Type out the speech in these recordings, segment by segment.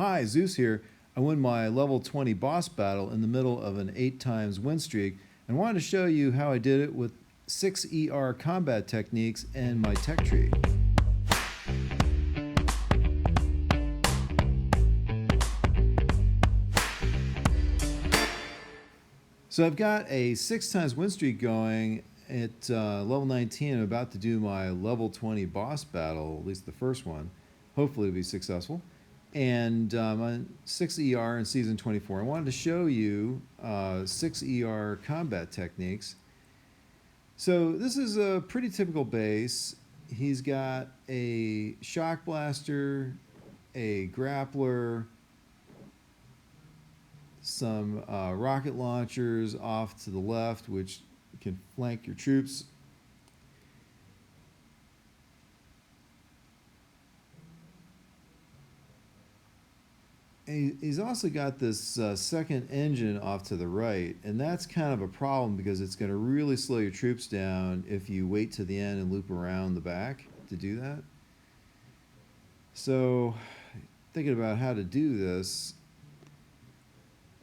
Hi, Zeus here. I won my level 20 boss battle in the middle of an 8 times win streak and wanted to show you how I did it with 6 ER combat techniques and my tech tree. So I've got a 6 times win streak going at level 19. I'm about to do my level 20 boss battle, at least the first one. Hopefully it'll be successful. And on 6 ER in Season 24. I wanted to show you 6 ER combat techniques. So this is a pretty typical base. He's got a shock blaster, a grappler, some rocket launchers off to the left, which can flank your troops. And he's also got this second engine off to the right, and that's kind of a problem because it's going to really slow your troops down if you wait to the end and loop around the back to do that. So, thinking about how to do this,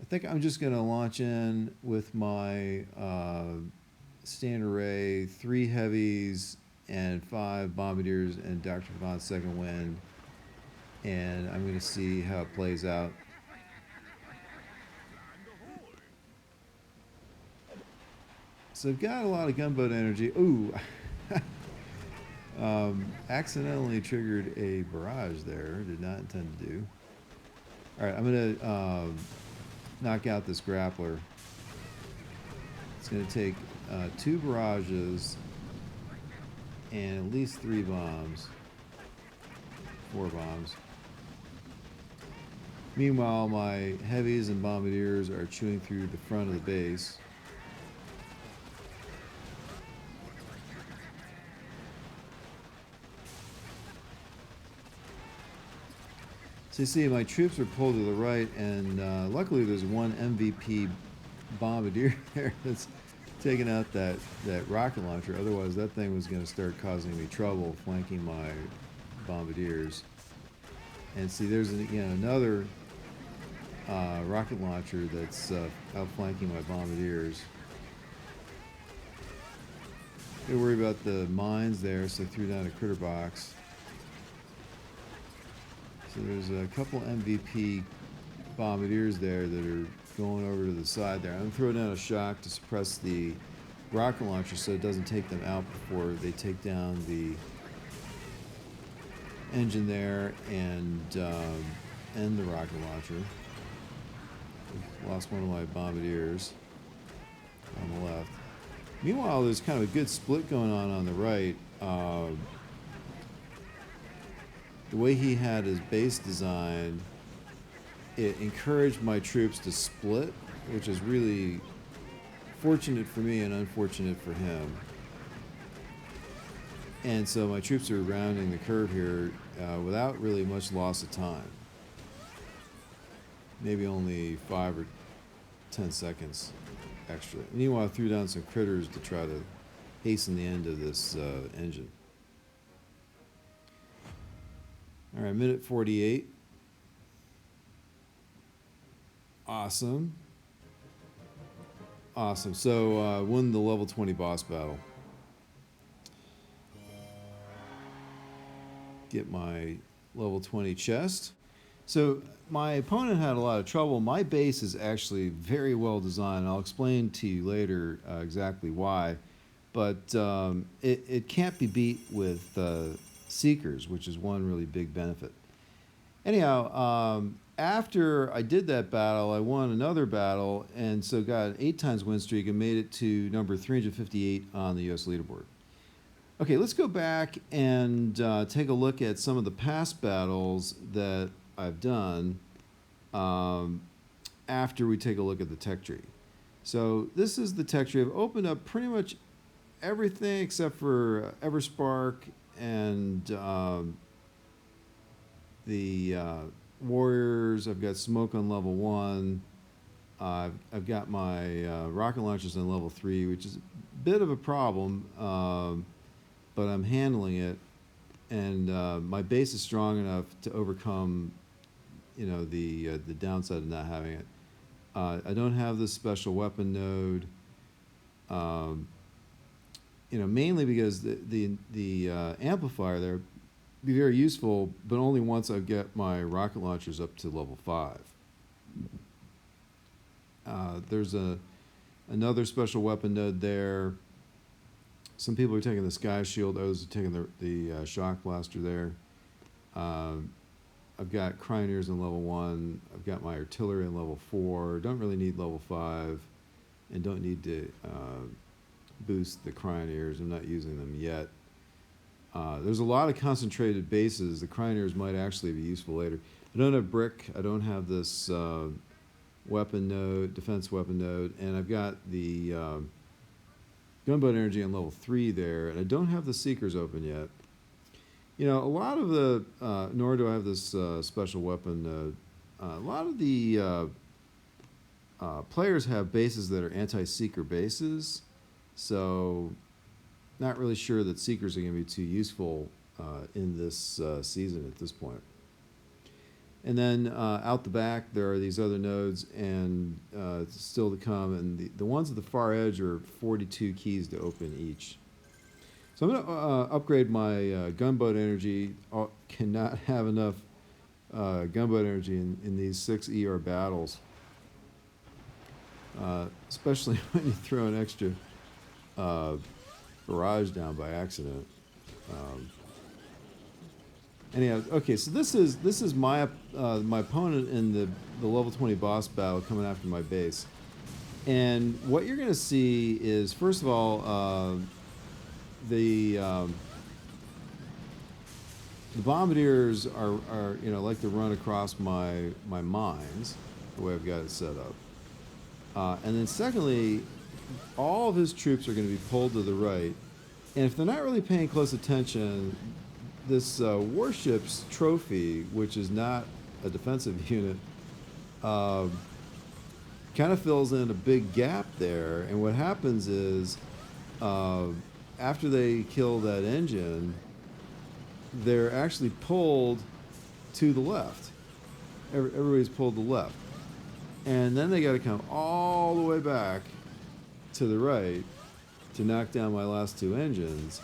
I think I'm just going to launch in with my stand array, 3 heavies and 5 bombardiers and Dr. Vaughn's second wind, and I'm going to see how it plays out. So I've got a lot of gunboat energy. Ooh, accidentally triggered a barrage there. Did not intend to do. All right, I'm going to knock out this grappler. It's going to take 2 barrages and at least 3 bombs, 4 bombs. Meanwhile, my heavies and bombardiers are chewing through the front of the base. So you see my troops are pulled to the right, and luckily there's one MVP bombardier there that's taking out that rocket launcher. Otherwise that thing was going to start causing me trouble flanking my bombardiers. And see, there's another rocket launcher that's outflanking my bombardiers. Don't worry about the mines there, so I threw down a critter box. So there's a couple MVP bombardiers there that are going over to the side there. I'm going to throw down a shock to suppress the rocket launcher so it doesn't take them out before they take down the engine there and the rocket launcher. Lost one of my bombardiers on the left. Meanwhile, there's kind of a good split going on the right. The way he had his base designed, it encouraged my troops to split, which is really fortunate for me and unfortunate for him. And so my troops are rounding the curve here without really much loss of time. Maybe only 5 or 10 seconds extra. Meanwhile, I threw down some critters to try to hasten the end of this engine. All right, minute 48. Awesome. Awesome. So won the level 20 boss battle. Get my level 20 chest. So my opponent had a lot of trouble. My base is actually very well designed. I'll explain to you later exactly why. But it can't be beat with Seekers, which is one really big benefit. Anyhow, after I did that battle, I won another battle, and so got an 8 times win streak and made it to number 358 on the US leaderboard. Okay, let's go back and take a look at some of the past battles that I've done after we take a look at the tech tree. So this is the tech tree. I've opened up pretty much everything except for Everspark and the warriors. I've got smoke on level 1. I've got my rocket launchers on level 3, which is a bit of a problem, but I'm handling it. And my base is strong enough to overcome the downside of not having it. I don't have this special weapon node. Mainly because the amplifier there be very useful, but only once I get my rocket launchers up to level 5. There's another special weapon node there. Some people are taking the Sky Shield. Others are taking the Shock Blaster there. I've got Cryoneers in level 1. I've got my artillery in level 4. Don't really need level 5, and don't need to boost the Cryoneers. I'm not using them yet. There's a lot of concentrated bases. The Cryoneers might actually be useful later. I don't have Brick. I don't have this weapon node, defense weapon node, and I've got the gunboat energy on level 3 there, and I don't have the Seekers open yet. A lot of the, nor do I have this special weapon node. A lot of the players have bases that are anti-Seeker bases, so not really sure that Seekers are going to be too useful in this season at this point. And then out the back, there are these other nodes, and still to come. And the ones at the far edge are 42 keys to open each. So I'm going to upgrade my gunboat energy. Cannot have enough gunboat energy in these 6 ER battles, especially when you throw an extra barrage down by accident. Anyhow, okay, so this is my my opponent in the level 20 boss battle coming after my base, and what you're going to see is, first of all, the bombardiers are like to run across my mines the way I've got it set up, and then secondly, all of his troops are going to be pulled to the right, and if they're not really paying close attention, this warship's trophy, which is not a defensive unit, kind of fills in a big gap there. And what happens is, after they kill that engine, they're actually pulled to the left. Everybody's pulled to the left. And then they got to come all the way back to the right to knock down my last 2 engines.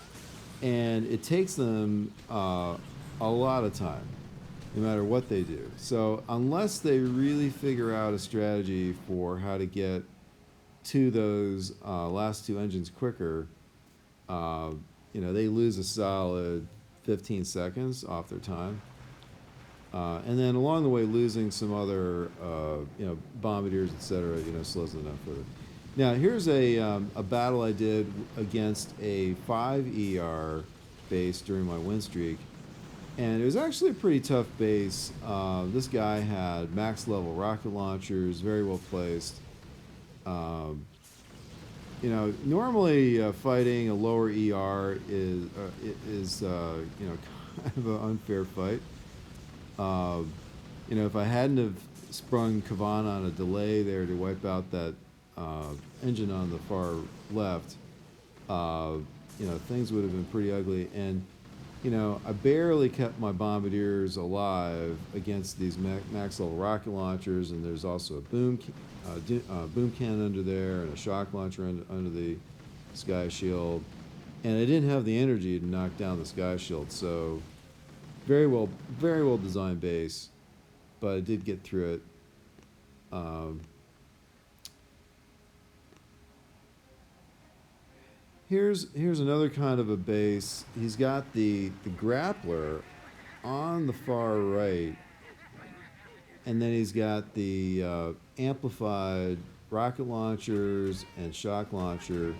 And it takes them a lot of time, no matter what they do. So unless they really figure out a strategy for how to get to those last 2 engines quicker, they lose a solid 15 seconds off their time. And then along the way, losing some other, bombardiers, etc., slows them down further. Now, here's a battle I did against a 5 ER base during my win streak, and it was actually a pretty tough base. This guy had max level rocket launchers, very well placed. Normally fighting a lower ER is kind of an unfair fight. If I hadn't have sprung Kavan on a delay there to wipe out that engine on the far left, things would have been pretty ugly. And I barely kept my bombardiers alive against these max level rocket launchers, and there's also a boom cannon under there and a shock launcher under the Sky Shield, and I didn't have the energy to knock down the Sky Shield. So very well designed base, but I did get through it. Here's another kind of a base. He's got the grappler on the far right, and then he's got the amplified rocket launchers and shock launcher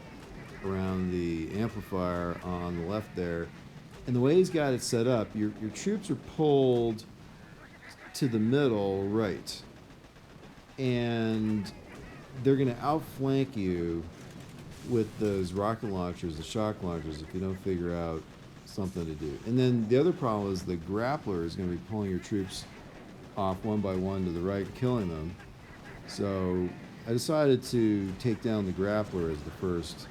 around the amplifier on the left there. And the way he's got it set up, your troops are pulled to the middle right, and they're going to outflank you with those rocket launchers, the shock launchers, if you don't figure out something to do. And then the other problem is the grappler is going to be pulling your troops off one by one to the right, killing them. So I decided to take down the grappler as the first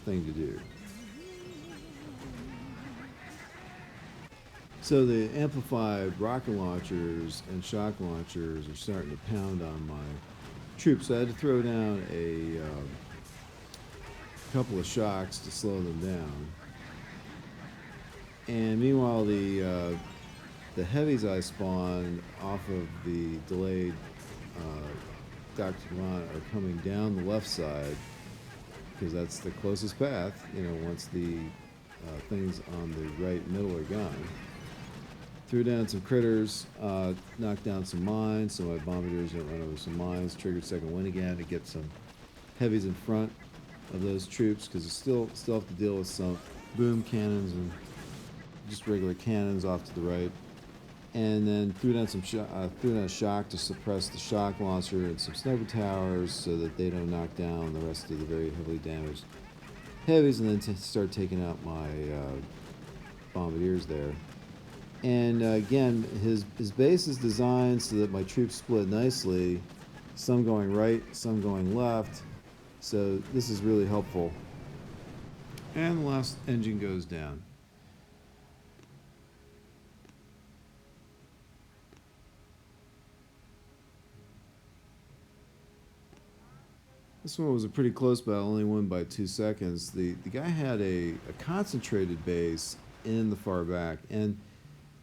thing to do. So the amplified rocket launchers and shock launchers are starting to pound on my troops. So I had to throw down a couple of shocks to slow them down. And meanwhile, the heavies I spawned off of the delayed Dr. Devon are coming down the left side because that's the closest path. You know, once the things on the right middle are gone. Threw down some critters, knocked down some mines, so my bombardiers don't run over some mines. Triggered second wind again to get some heavies in front of those troops because you still have to deal with some boom cannons and just regular cannons off to the right. And then threw down a shock to suppress the shock launcher and some sniper towers so that they don't knock down the rest of the very heavily damaged heavies, and then start taking out my bombardiers there. And again, his base is designed so that my troops split nicely, some going right, some going left. So this is really helpful. And the last engine goes down. This one was a pretty close battle, only won by 2 seconds. The guy had a concentrated base in the far back. And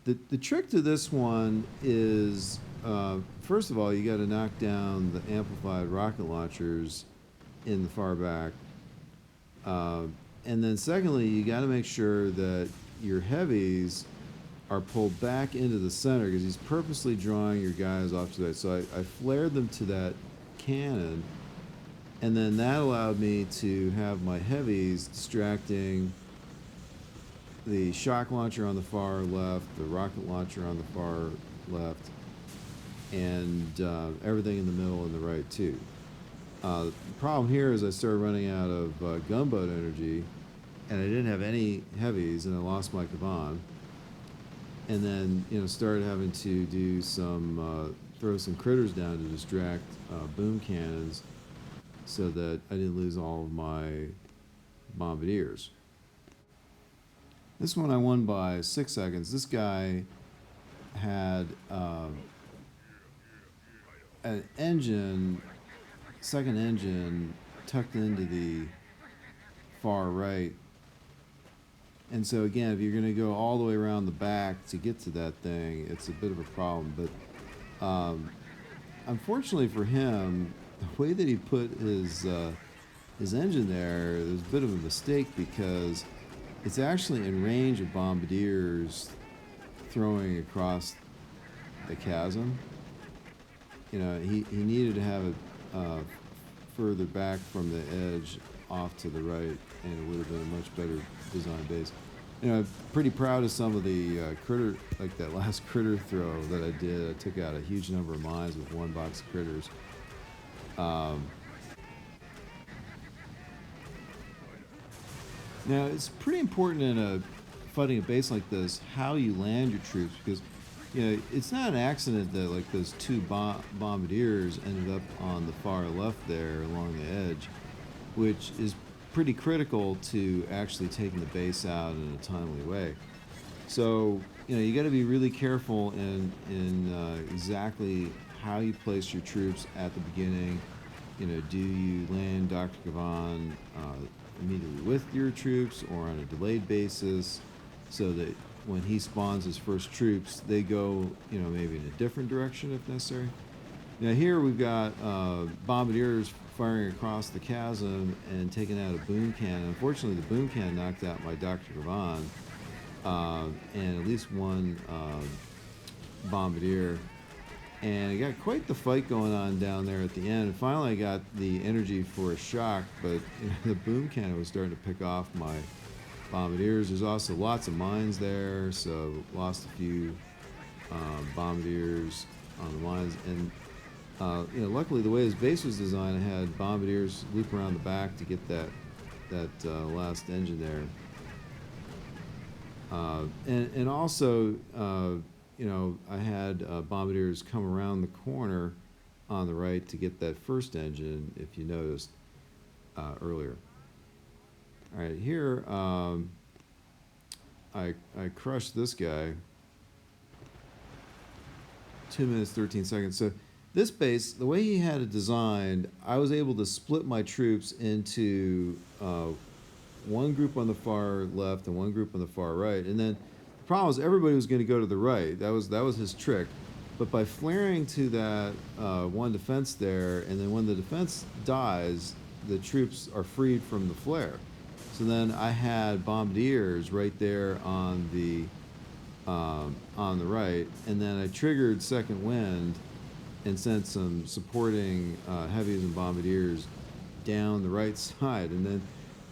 the trick to this one is, first of all, you got to knock down the amplified rocket launchers in the far back. And then secondly, you got to make sure that your heavies are pulled back into the center because he's purposely drawing your guys off to that. So I flared them to that cannon. And then that allowed me to have my heavies distracting the shock launcher on the far left, the rocket launcher on the far left, and everything in the middle and the right too. The problem here is I started running out of gunboat energy, and I didn't have any heavies, and I lost my Kaban. And then started having to do some throw some critters down to distract boom cannons, so that I didn't lose all of my bombardiers. This one I won by 6 seconds. This guy had an engine, second engine, tucked into the far right. And so again, if you're going to go all the way around the back to get to that thing, it's a bit of a problem. But unfortunately for him, the way that he put his engine there is a bit of a mistake because it's actually in range of bombardiers throwing across the chasm. He needed to have it further back from the edge off to the right, and it would have been a much better designed base. I'm pretty proud of some of the critter, like that last critter throw that I did. I took out a huge number of mines with one box of critters. Now, it's pretty important in fighting a base like this how you land your troops, because it's not an accident that like those two bombardiers ended up on the far left there along the edge, which is pretty critical to actually taking the base out in a timely way. So you got to be really careful in exactly how you place your troops at the beginning. Do you land Dr. Gavan immediately with your troops or on a delayed basis, so that when he spawns his first troops, they go, maybe in a different direction if necessary. Now here we've got bombardiers firing across the chasm and taking out a boom cannon. Unfortunately, the boom cannon knocked out my Dr. Gavan and at least one bombardier. And I got quite the fight going on down there at the end. And finally, I got the energy for a shock, but the boom cannon was starting to pick off my bombardiers. There's also lots of mines there, so lost a few bombardiers on the mines. And luckily, the way his base was designed, I had bombardiers loop around the back to get that last engine there. And also. I had bombardiers come around the corner on the right to get that first engine, if you noticed earlier. All right, here I crushed this guy 2 minutes, 13 seconds. So this base, the way he had it designed, I was able to split my troops into one group on the far left and one group on the far right. And then the problem was everybody was going to go to the right. That was his trick. But by flaring to that one defense there, and then when the defense dies, the troops are freed from the flare. So then I had bombardiers right there on the right, and then I triggered second wind and sent some supporting heavies and bombardiers down the right side, and then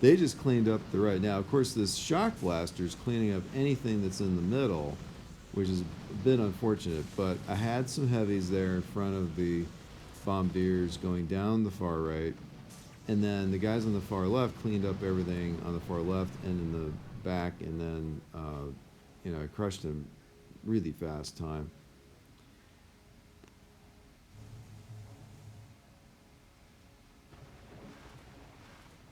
they just cleaned up the right. Now, of course, this shock blaster is cleaning up anything that's in the middle, which is a bit unfortunate, but I had some heavies there in front of the bombardiers going down the far right, and then the guys on the far left cleaned up everything on the far left and in the back, and then I crushed them really fast time.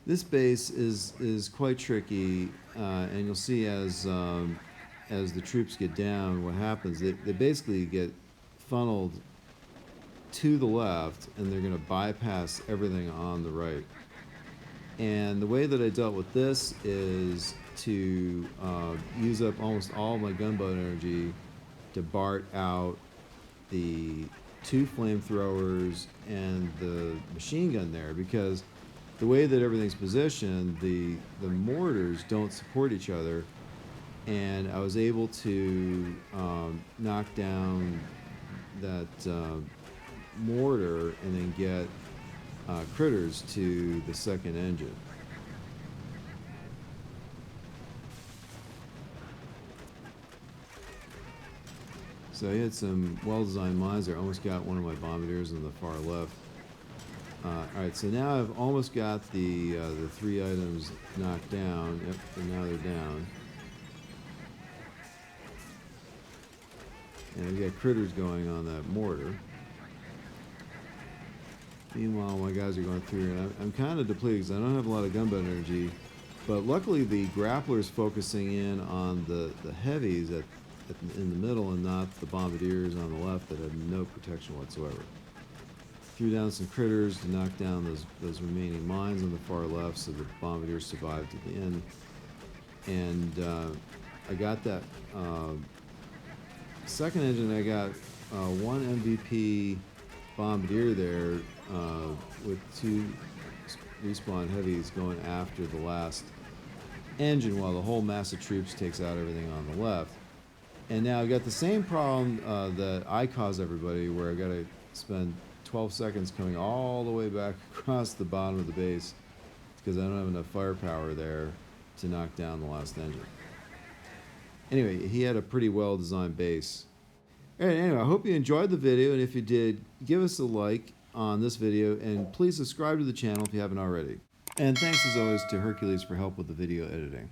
This base is quite tricky, and you'll see as the troops get down, what happens, they basically get funneled to the left, and they're going to bypass everything on the right. And the way that I dealt with this is to use up almost all of my gunboat energy to BART out the 2 flamethrowers and the machine gun there, because the way that everything's positioned, the mortars don't support each other, and I was able to knock down that mortar and then get critters to the second engine. So I had some well-designed mines there. Almost got one of my bombardiers on the far left. All right, so now I've almost got the 3 items knocked down. Yep, and now they're down. And I've got critters going on that mortar. Meanwhile, my guys are going through, and I'm kind of depleted because I don't have a lot of gunboat energy. But luckily, the grappler's focusing in on the heavies in the middle and not the bombardiers on the left that have no protection whatsoever. Threw down some critters to knock down those remaining mines on the far left, so the bombardiers survived to the end. And I got that second engine. I got 1 MVP bombardier there with 2 respawn heavies going after the last engine while the whole mass of troops takes out everything on the left. And now I got the same problem that I caused everybody, where I got to spend 12 seconds coming all the way back across the bottom of the base because I don't have enough firepower there to knock down the last engine. Anyway, he had a pretty well designed base. Anyway, I hope you enjoyed the video, and if you did, give us a like on this video, and please subscribe to the channel if you haven't already. And thanks as always to Hercules for help with the video editing.